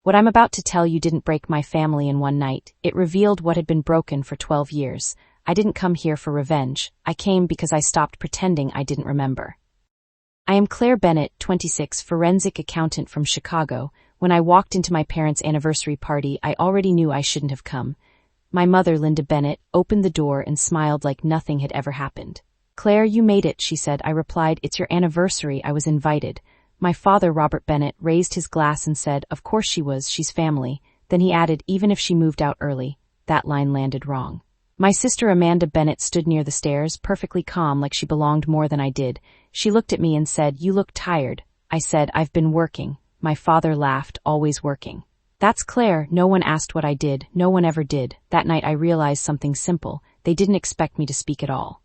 What I'm about to tell you didn't break my family in one night. It revealed what had been broken for 12 years. I didn't come here for revenge. I came because I stopped pretending I didn't remember. I am Claire Bennett, 26, forensic accountant from Chicago. When I walked into my parents' anniversary party, I already knew I shouldn't have come. My mother, Linda Bennett, opened the door and smiled like nothing had ever happened. "Claire, you made it," she said. I replied, "It's your anniversary. I was invited." My father, Robert Bennett, raised his glass and said, "Of course she was. She's family." Then he added, "Even if she moved out early." That line landed wrong. My sister Amanda Bennett stood near the stairs, perfectly calm, like she belonged more than I did. She looked at me and said, "You look tired." I said, "I've been working." My father laughed, "Always working." "That's Claire." No one asked what I did. No one ever did. That night I realized something simple. They didn't expect me to speak at all.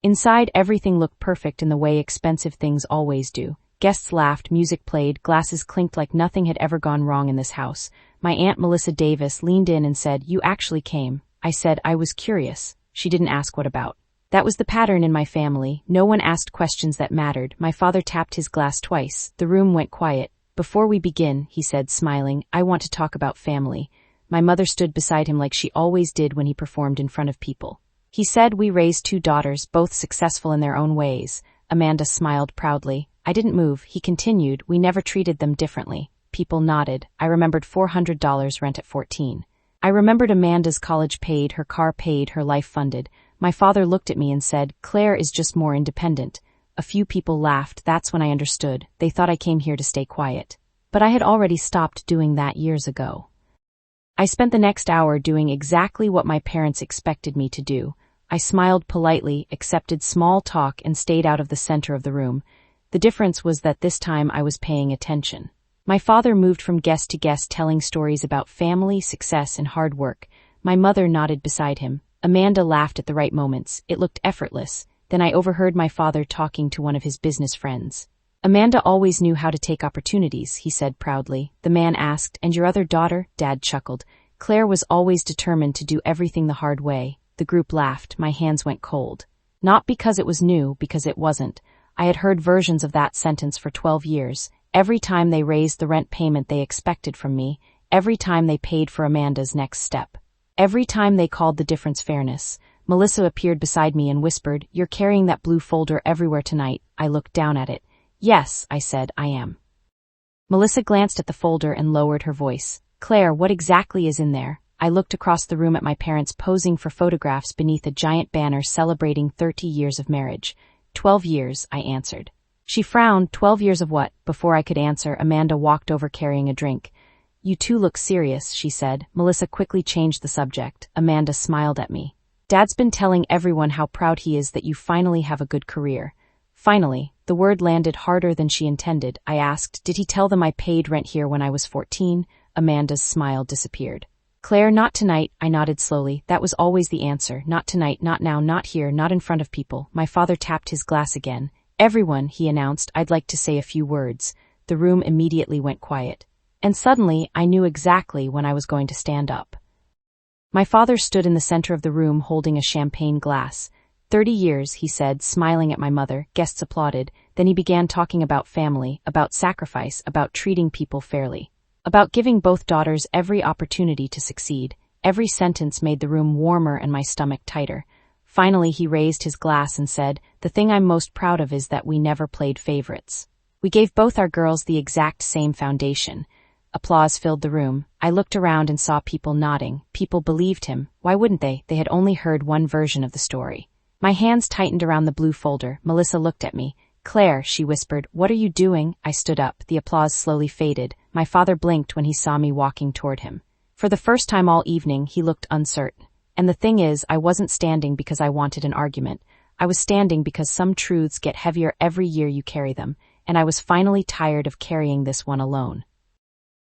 Inside, everything looked perfect in the way expensive things always do. Guests laughed, music played, glasses clinked like nothing had ever gone wrong in this house. My Aunt Melissa Davis leaned in and said, "You actually came." I said, "I was curious." She didn't ask what about. That was the pattern in my family. No one asked questions that mattered. My father tapped his glass twice. The room went quiet. "Before we begin," he said, smiling, "I want to talk about family." My mother stood beside him like she always did when he performed in front of people. He said, "We raised 2 daughters, both successful in their own ways." Amanda smiled proudly. I didn't move. He continued, "We never treated them differently." People nodded. I remembered $400 rent at 14. I remembered Amanda's college paid, her car paid, her life funded. My father looked at me and said, "Claire is just more independent." A few people laughed. That's when I understood. They thought I came here to stay quiet. But I had already stopped doing that years ago. I spent the next hour doing exactly what my parents expected me to do. I smiled politely, accepted small talk, and stayed out of the center of the room. The difference was that this time I was paying attention. My father moved from guest to guest telling stories about family, success, and hard work. My mother nodded beside him. Amanda laughed at the right moments. It looked effortless. Then I overheard my father talking to one of his business friends. "Amanda always knew how to take opportunities," he said proudly. The man asked, "And your other daughter?" Dad chuckled. "Claire was always determined to do everything the hard way." The group laughed. My hands went cold. Not because it was new, because it wasn't. I had heard versions of that sentence for 12 years. Every time they raised the rent payment they expected from me. Every time they paid for Amanda's next step. Every time they called the difference fairness. Melissa appeared beside me and whispered, "You're carrying that blue folder everywhere tonight." I looked down at it. "Yes," I said, "I am." Melissa glanced at the folder and lowered her voice. "Claire, what exactly is in there?" I looked across the room at my parents posing for photographs beneath a giant banner celebrating 30 years of marriage. 12 years, I answered. She frowned. 12 years of what? Before I could answer, Amanda walked over carrying a drink. "You two look serious," she said. Melissa quickly changed the subject. Amanda smiled at me. "Dad's been telling everyone how proud he is that you finally have a good career." Finally, the word landed harder than she intended. I asked, "Did he tell them I paid rent here when I was 14? Amanda's smile disappeared. "Claire, not tonight," I nodded slowly. That was always the answer. Not tonight, not now, not here, not in front of people. My father tapped his glass again. "Everyone," he announced, "I'd like to say a few words." The room immediately went quiet. And suddenly, I knew exactly when I was going to stand up. My father stood in the center of the room holding a champagne glass. 30 years, he said, smiling at my mother. Guests applauded. Then he began talking about family, about sacrifice, about treating people fairly. About giving both daughters every opportunity to succeed. Every sentence made the room warmer and my stomach tighter. Finally, he raised his glass and said, "The thing I'm most proud of is that we never played favorites. We gave both our girls the exact same foundation." Applause filled the room. I looked around and saw people nodding. People believed him. Why wouldn't they? They had only heard one version of the story. My hands tightened around the blue folder. Melissa looked at me. "Claire," she whispered, "what are you doing?" I stood up. The applause slowly faded. My father blinked when he saw me walking toward him. For the first time all evening, he looked uncertain. And the thing is, I wasn't standing because I wanted an argument. I was standing because some truths get heavier every year you carry them, and I was finally tired of carrying this one alone.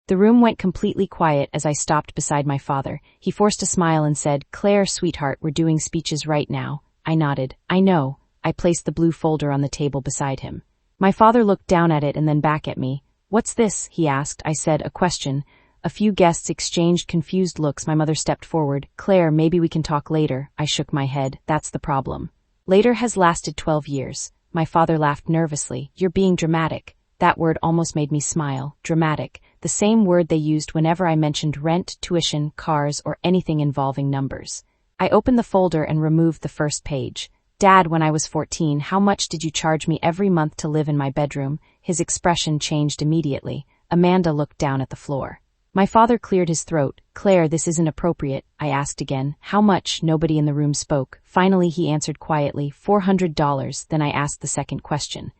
The room went completely quiet as I stopped beside my father. He forced a smile and said, "Claire, sweetheart, we're doing speeches right now." I nodded. "I know." I placed the blue folder on the table beside him. My father looked down at it and then back at me. "What's this?" he asked. I said, "A question." A few guests exchanged confused looks. My mother stepped forward. "Claire, maybe we can talk later." I shook my head. "That's the problem. Later has lasted 12 years. My father laughed nervously. "You're being dramatic." That word almost made me smile. Dramatic. the same word they used whenever I mentioned rent, tuition, cars, or anything involving numbers. I opened the folder and removed the first page. Dad, when I was 14, how much did you charge me every month to live in my bedroom? His expression changed immediately. Amanda looked down at the floor. My father cleared his throat. Claire, this isn't appropriate, I asked again. How much? Nobody in the room spoke. Finally, he answered quietly, $400. Then I asked the second question.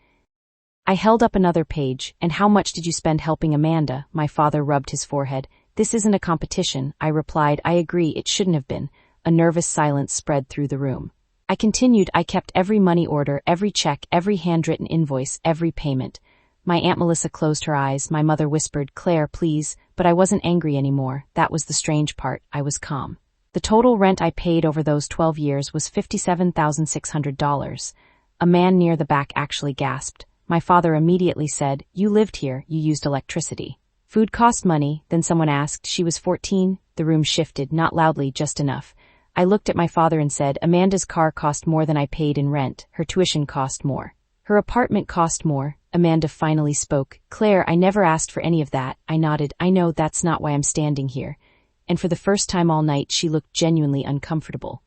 I held up another page. And how much did you spend helping Amanda? My father rubbed his forehead. This isn't a competition, I replied. I agree, it shouldn't have been. A nervous silence spread through the room. I continued. I kept every money order, every check, every handwritten invoice, every payment. My Aunt Melissa closed her eyes. My mother whispered, Claire, please. But I wasn't angry anymore. That was the strange part. I was calm. The total rent I paid over those 12 years was $57,600. A man near the back actually gasped. My father immediately said, you lived here, you used electricity. Food cost money. Then someone asked, she was 14? The room shifted, not loudly, just enough. I looked at my father and said, Amanda's car cost more than I paid in rent. Her tuition cost more. Her apartment cost more. Amanda finally spoke. Claire, I never asked for any of that. I nodded. I know, that's not why I'm standing here. And for the first time all night, she looked genuinely uncomfortable.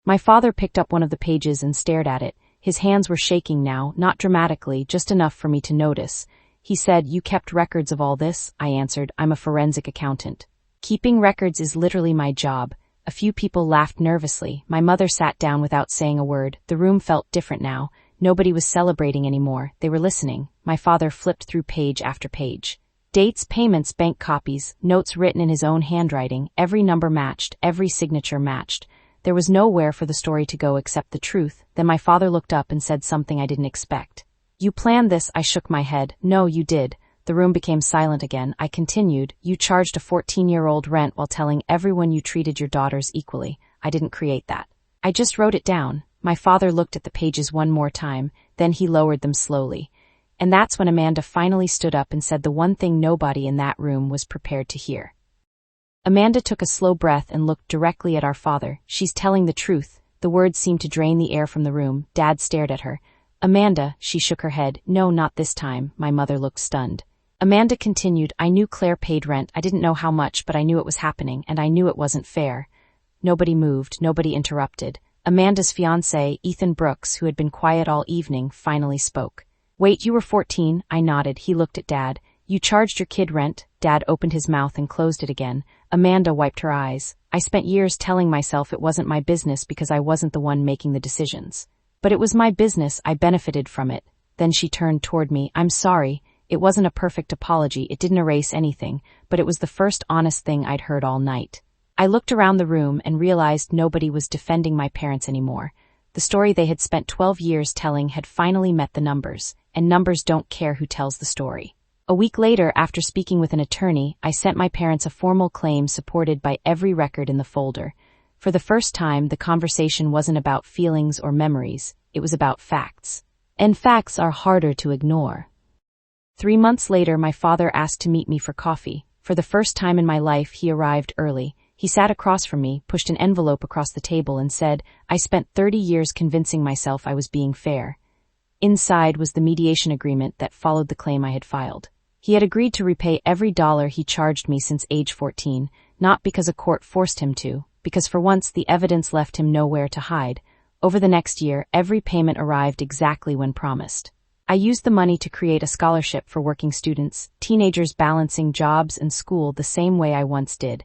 My father picked up one of the pages and stared at it. His hands were shaking now, not dramatically, just enough for me to notice. He said, you kept records of all this? I answered, I'm a forensic accountant. Keeping records is literally my job. A few people laughed nervously. My mother sat down without saying a word. The room felt different now. Nobody was celebrating anymore. They were listening. My father flipped through page after page. Dates, payments, bank copies, notes written in his own handwriting. Every number matched, every signature matched. There was nowhere for the story to go except the truth. Then my father looked up and said something I didn't expect. You planned this? I shook my head. No, you did. The room became silent again. I continued. You charged a 14-year-old rent while telling everyone you treated your daughters equally. I didn't create that. I just wrote it down. My father looked at the pages one more time, then he lowered them slowly. And that's when Amanda finally stood up and said the one thing nobody in that room was prepared to hear. Amanda took a slow breath and looked directly at our father. She's telling the truth. The words seemed to drain the air from the room. Dad stared at her. Amanda, she shook her head. No, not this time. My mother looked stunned. Amanda continued, I knew Claire paid rent. I didn't know how much, but I knew it was happening, and I knew it wasn't fair. Nobody moved, nobody interrupted. Amanda's fiancé, Ethan Brooks, who had been quiet all evening, finally spoke. Wait, you were 14? I nodded. He looked at Dad. You charged your kid rent? Dad opened his mouth and closed it again. Amanda wiped her eyes. I spent years telling myself it wasn't my business because I wasn't the one making the decisions. But it was my business. I benefited from it. Then she turned toward me. I'm sorry. It wasn't a perfect apology. It didn't erase anything, but it was the first honest thing I'd heard all night. I looked around the room and realized nobody was defending my parents anymore. The story they had spent 12 years telling had finally met the numbers, and numbers don't care who tells the story. A week later, after speaking with an attorney, I sent my parents a formal claim supported by every record in the folder. For the first time, the conversation wasn't about feelings or memories. It was about facts. And facts are harder to ignore. 3 months later, my father asked to meet me for coffee. For the first time in my life, he arrived early. He sat across from me, pushed an envelope across the table, and said, I spent 30 years convincing myself I was being fair. Inside was the mediation agreement that followed the claim I had filed. He had agreed to repay every dollar he charged me since age 14, not because a court forced him to, because for once the evidence left him nowhere to hide. Over the next year, every payment arrived exactly when promised. I used the money to create a scholarship for working students, teenagers balancing jobs and school the same way I once did.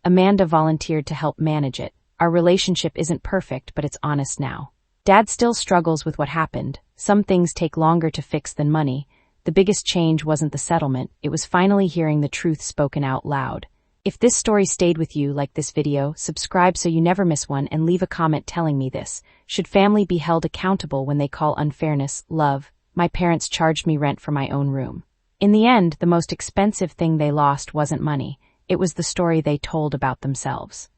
Amanda volunteered to help manage it. Our relationship isn't perfect, but it's honest now. Dad still struggles with what happened. Some things take longer to fix than money. The biggest change wasn't the settlement, it was finally hearing the truth spoken out loud. If this story stayed with you like this video, subscribe so you never miss one and leave a comment telling me this. Should family be held accountable when they call unfairness love? My parents charged me rent for my own room. In the end, the most expensive thing they lost wasn't money. It was the story they told about themselves.